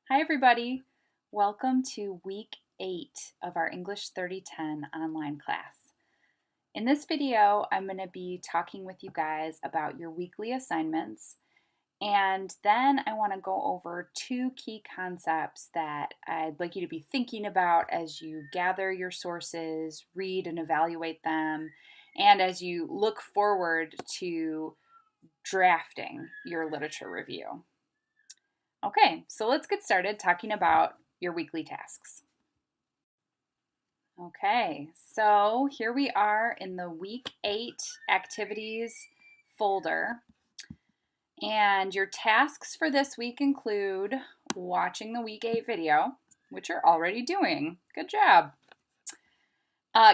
Hi, everybody. Welcome to week 8 of our English 3010 online class. In this video, I'm going to be talking with you guys about your weekly assignments, and then I want to go over two key concepts that I'd like you to be thinking about as you gather your sources, read and evaluate them, and as you look forward to drafting your literature review. Okay, so let's get started talking about your weekly tasks. Okay, so here we are in the week 8 activities folder. And your tasks for this week include watching the week 8 video, which you're already doing. Good job.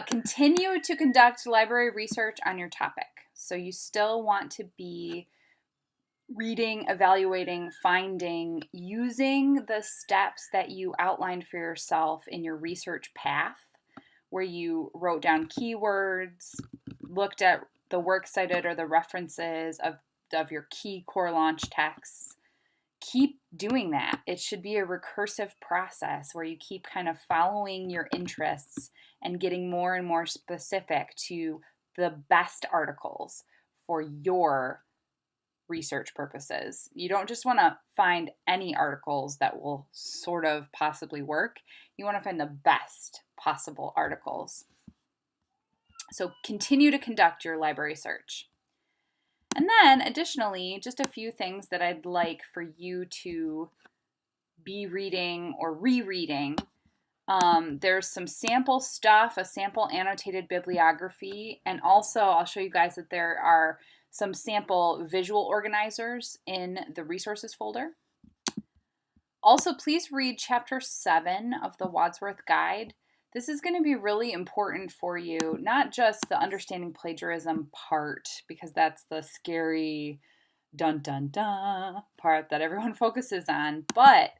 Continue to conduct library research on your topic. So you still want to be reading, evaluating, finding, using the steps that you outlined for yourself in your research path, where you wrote down keywords, looked at the works cited or the references of your key core launch texts. Keep doing that. It should be a recursive process where you keep kind of following your interests and getting more and more specific to the best articles for your research purposes. You don't just want to find any articles that will sort of possibly work. You want to find the best possible articles. So continue to conduct your library search. And then additionally, just a few things that I'd like for you to be reading or rereading. There's some sample stuff, a sample annotated bibliography, and also I'll show you guys that there are some sample visual organizers in the resources folder. Also, please read chapter 7 of the Wadsworth Guide. This is going to be really important for you, not just the understanding plagiarism part, because that's the scary dun dun dun part that everyone focuses on, but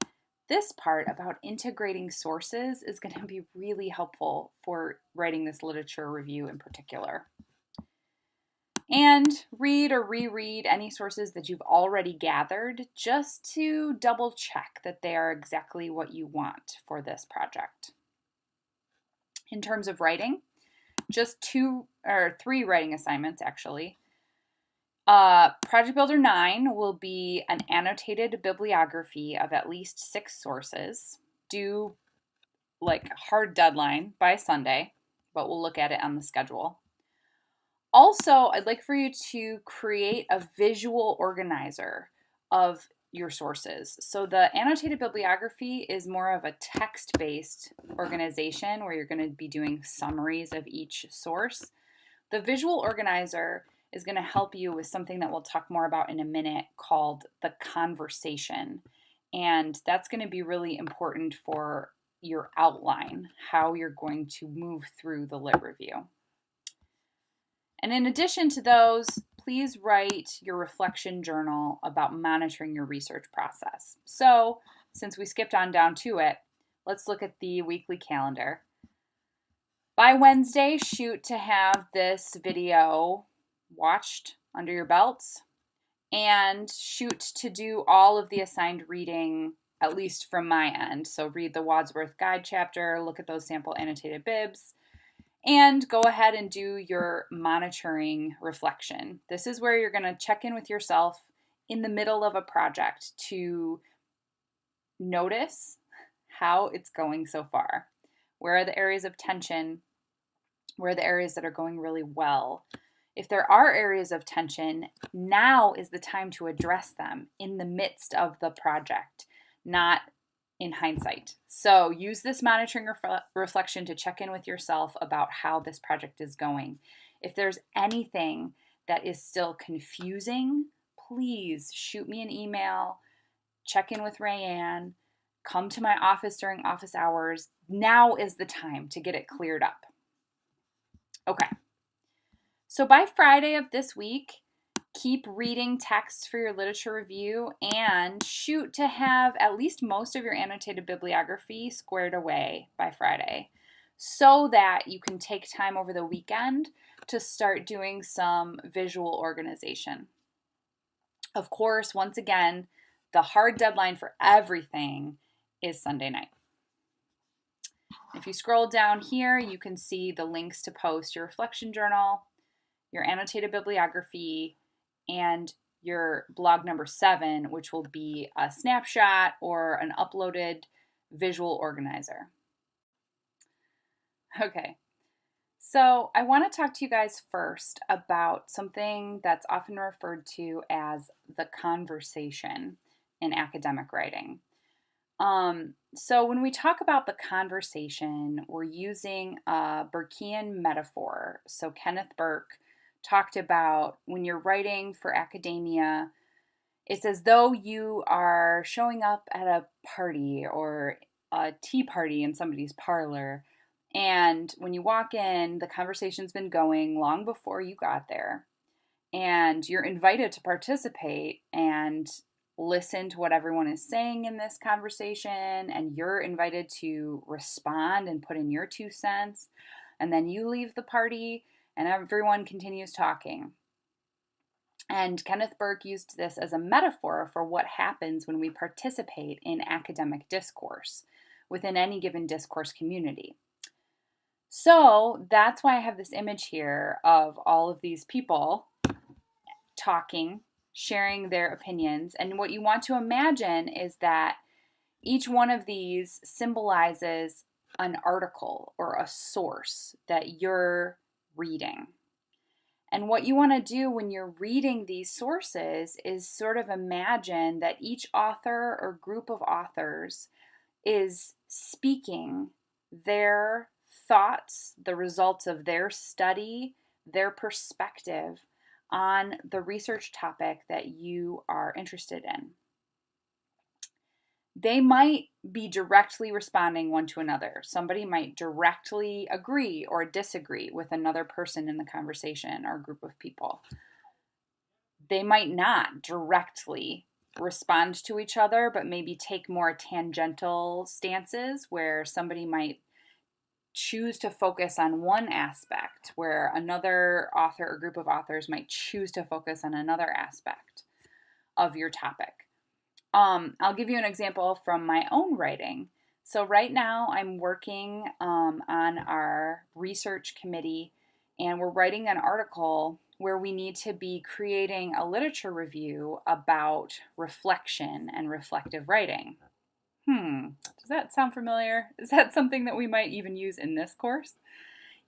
this part about integrating sources is going to be really helpful for writing this literature review in particular. And read or reread any sources that you've already gathered just to double check that they are exactly what you want for this project. In terms of writing, just 2 or 3 writing assignments actually. Project Builder 9 will be an annotated bibliography of at least 6 sources, due like hard deadline by Sunday, but we'll look at it on the schedule. Also, I'd like for you to create a visual organizer of your sources. So the annotated bibliography is more of a text-based organization where you're going to be doing summaries of each source. The visual organizer is going to help you with something that we'll talk more about in a minute called the conversation. And that's going to be really important for your outline, how you're going to move through the lit review. And in addition to those, please write your reflection journal about monitoring your research process. So, since we skipped on down to it, let's look at the weekly calendar. By Wednesday, shoot to have this video watched under your belts, and shoot to do all of the assigned reading, at least from my end. So read the Wadsworth Guide chapter, look at those sample annotated bibs, and go ahead and do your monitoring reflection. This is where you're going to check in with yourself in the middle of a project to notice how it's going so far. Where are the areas of tension? Where are the areas that are going really well? If there are areas of tension, now is the time to address them in the midst of the project, not in hindsight. So use this monitoring reflection to check in with yourself about how this project is going. If there's anything that is still confusing, please shoot me an email, check in with Rayanne, come to my office during office hours. Now is the time to get it cleared up. Okay. So by Friday of this week, keep reading texts for your literature review and shoot to have at least most of your annotated bibliography squared away by Friday so that you can take time over the weekend to start doing some visual organization. Of course, once again, the hard deadline for everything is Sunday night. If you scroll down here, you can see the links to post your reflection journal, your annotated bibliography, and your blog number 7, which will be a snapshot or an uploaded visual organizer. Okay, so I want to talk to you guys first about something that's often referred to as the conversation in academic writing. So when we talk about the conversation, we're using a Burkean metaphor. So Kenneth Burke talked about when you're writing for academia, it's as though you are showing up at a party or a tea party in somebody's parlor. And when you walk in, the conversation's been going long before you got there. And you're invited to participate and listen to what everyone is saying in this conversation, and you're invited to respond and put in your 2 cents, and then you leave the party and everyone continues talking. And Kenneth Burke used this as a metaphor for what happens when we participate in academic discourse within any given discourse community. So that's why I have this image here of all of these people talking, sharing their opinions. And what you want to imagine is that each one of these symbolizes an article or a source that you're reading. And what you want to do when you're reading these sources is sort of imagine that each author or group of authors is speaking their thoughts, the results of their study, their perspective on the research topic that you are interested in. They might be directly responding one to another. Somebody might directly agree or disagree with another person in the conversation or group of people. They might not directly respond to each other, but maybe take more tangential stances where somebody might choose to focus on one aspect, where another author or group of authors might choose to focus on another aspect of your topic. I'll give you an example from my own writing. So right now I'm working on our research committee, and we're writing an article where we need to be creating a literature review about reflection and reflective writing. Does that sound familiar? Is that something that we might even use in this course?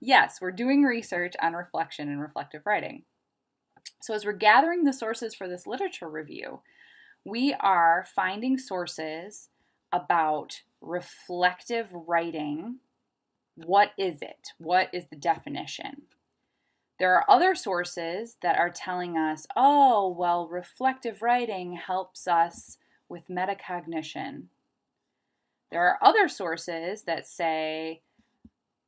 Yes, we're doing research on reflection and reflective writing. So as we're gathering the sources for this literature review, we are finding sources about reflective writing. What is it? What is the definition? There are other sources that are telling us, oh, well, reflective writing helps us with metacognition. There are other sources that say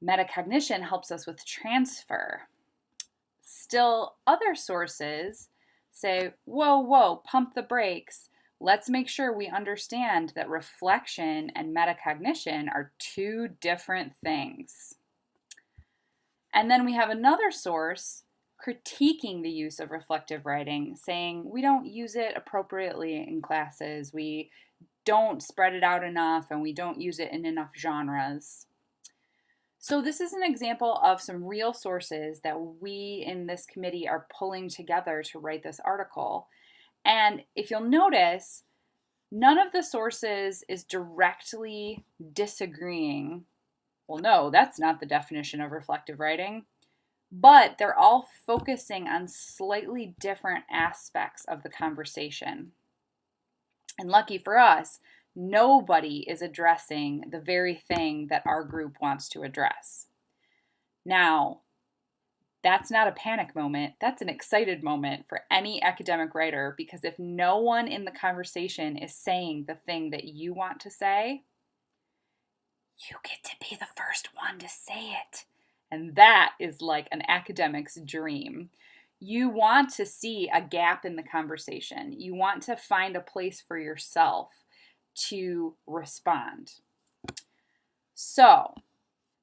metacognition helps us with transfer. Still, other sources say, whoa, pump the brakes. Let's make sure we understand that reflection and metacognition are 2 different things. And then we have another source critiquing the use of reflective writing, saying we don't use it appropriately in classes, we don't spread it out enough, and we don't use it in enough genres. So this is an example of some real sources that we in this committee are pulling together to write this article. And if you'll notice, none of the sources is directly disagreeing. Well, no, that's not the definition of reflective writing. But they're all focusing on slightly different aspects of the conversation. And lucky for us, nobody is addressing the very thing that our group wants to address. Now, that's not a panic moment. That's an excited moment for any academic writer, because if no one in the conversation is saying the thing that you want to say, you get to be the first one to say it. And that is like an academic's dream. You want to see a gap in the conversation. You want to find a place for yourself to respond. So,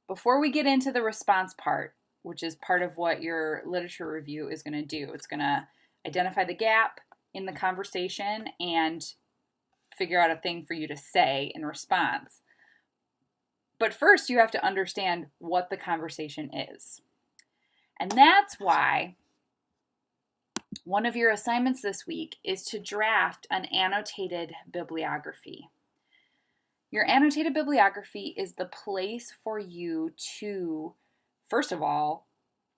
before we get into the response part, which is part of what your literature review is going to do, it's going to identify the gap in the conversation and figure out a thing for you to say in response. But first, you have to understand what the conversation is. And that's why one of your assignments this week is to draft an annotated bibliography. Your annotated bibliography is the place for you to, first of all,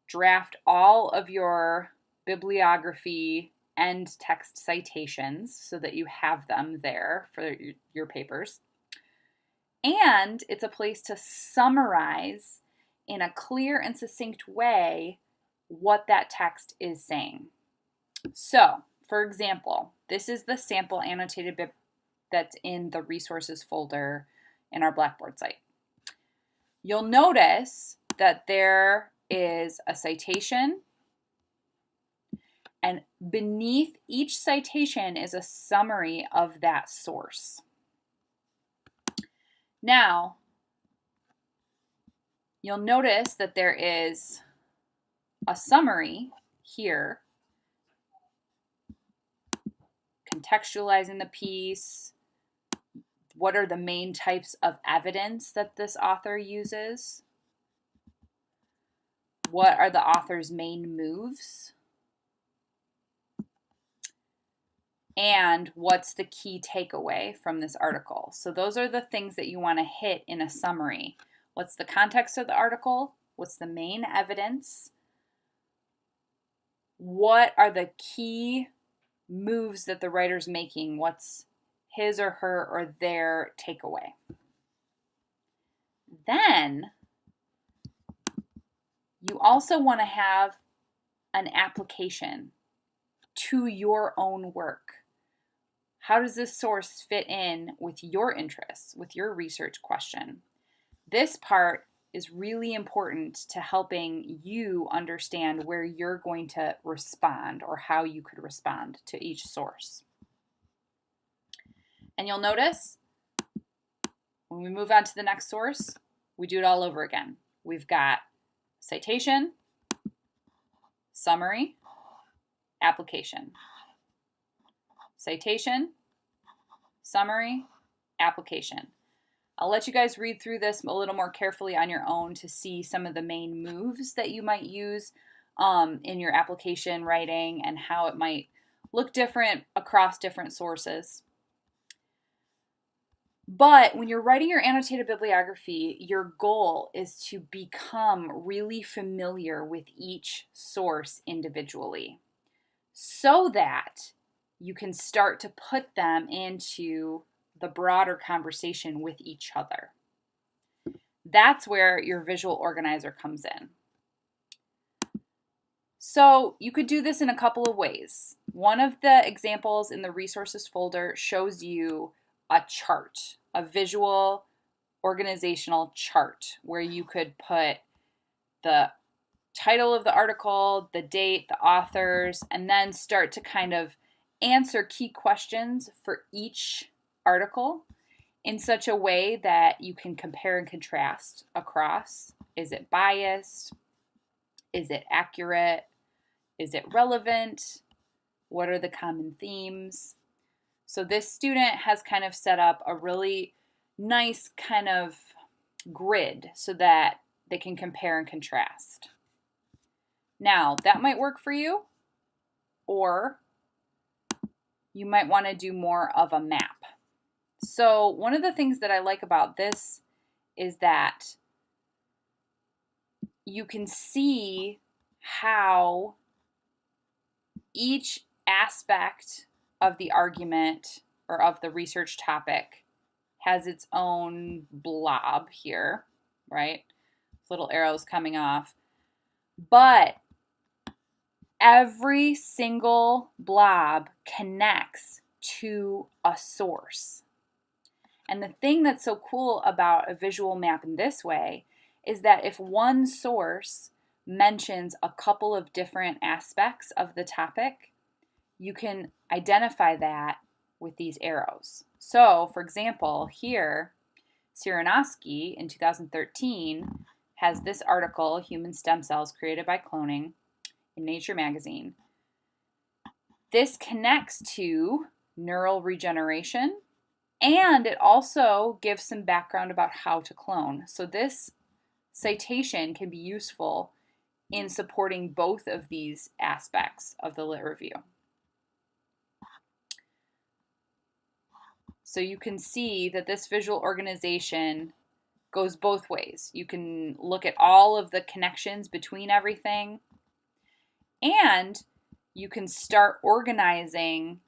draft all of your bibliography and text citations so that you have them there for your papers. And it's a place to summarize in a clear and succinct way what that text is saying. So, for example, this is the sample annotated bib that's in the resources folder in our Blackboard site. You'll notice that there is a citation, and beneath each citation is a summary of that source. Now, you'll notice that there is a summary here, contextualizing the piece. What are the main types of evidence that this author uses? What are the author's main moves? And what's the key takeaway from this article? So those are the things that you want to hit in a summary. What's the context of the article? What's the main evidence? What are the key moves that the writer's making? What's his or her or their takeaway? Then you also want to have an application to your own work. How does this source fit in with your interests, with your research question? This part is really important to helping you understand where you're going to respond or how you could respond to each source. And you'll notice when we move on to the next source, we do it all over again. We've got citation, summary, application. Citation, summary, application. I'll let you guys read through this a little more carefully on your own to see some of the main moves that you might use in your application writing and how it might look different across different sources. But when you're writing your annotated bibliography, your goal is to become really familiar with each source individually so that you can start to put them into the broader conversation with each other. That's where your visual organizer comes in. So you could do this in a couple of ways. One of the examples in the resources folder shows you a chart, a visual organizational chart where you could put the title of the article, the date, the authors, and then start to kind of answer key questions for each article in such a way that you can compare and contrast across. Is it biased? Is it accurate? Is it relevant? What are the common themes? So this student has kind of set up a really nice kind of grid so that they can compare and contrast. Now, that might work for you, or you might want to do more of a map. So one of the things that I like about this is that you can see how each aspect of the argument or of the research topic has its own blob here, right? Little arrows coming off. But every single blob connects to a source. And the thing that's so cool about a visual map in this way is that if one source mentions a couple of different aspects of the topic, you can identify that with these arrows. So, for example, here, Cyranowski in 2013 has this article, Human Stem Cells Created by Cloning, in Nature magazine. This connects to neural regeneration And it also gives some background about how to clone. So this citation can be useful in supporting both of these aspects of the lit review. So you can see that this visual organization goes both ways. You can look at all of the connections between everything, and you can start organizing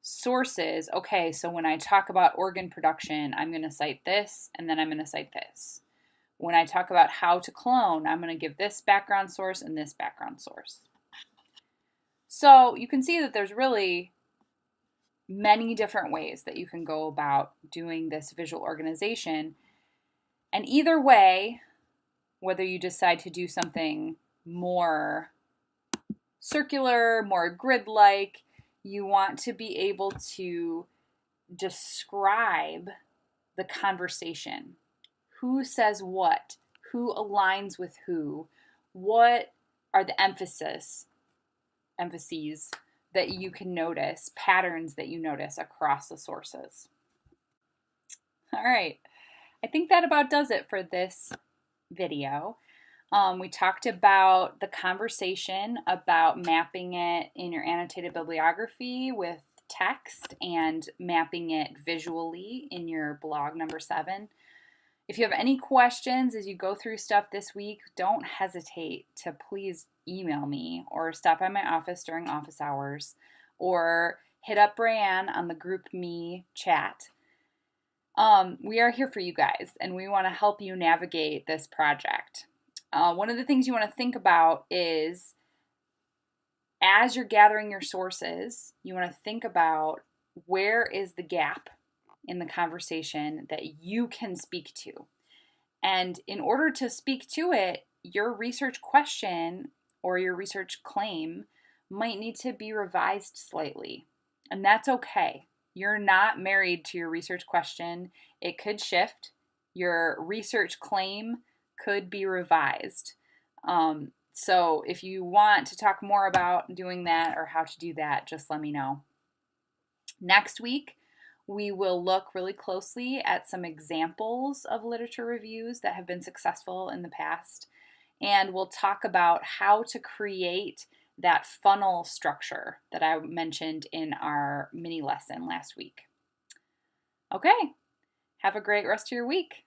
sources. Okay, so when I talk about organ production, I'm going to cite this, and then I'm going to cite this. When I talk about how to clone, I'm going to give this background source and this background source. So you can see that there's really many different ways that you can go about doing this visual organization. And either way, whether you decide to do something more circular, more grid-like, you want to be able to describe the conversation. Who says what? Who aligns with who? What are the emphases that you can notice, patterns that you notice across the sources? All right, I think that about does it for this video. We talked about the conversation, about mapping it in your annotated bibliography with text and mapping it visually in your blog number 7. If you have any questions as you go through stuff this week, don't hesitate to please email me or stop by my office during office hours or hit up Brianne on the GroupMe chat. We are here for you guys, and we want to help you navigate this project. One of the things you want to think about is, as you're gathering your sources, you want to think about where is the gap in the conversation that you can speak to. And in order to speak to it, your research question or your research claim might need to be revised slightly. And that's okay. You're not married to your research question. It could shift. Your research claim could be revised. So if you want to talk more about doing that or how to do that, just let me know. Next week, we will look really closely at some examples of literature reviews that have been successful in the past, and we'll talk about how to create that funnel structure that I mentioned in our mini lesson last week. Okay, have a great rest of your week.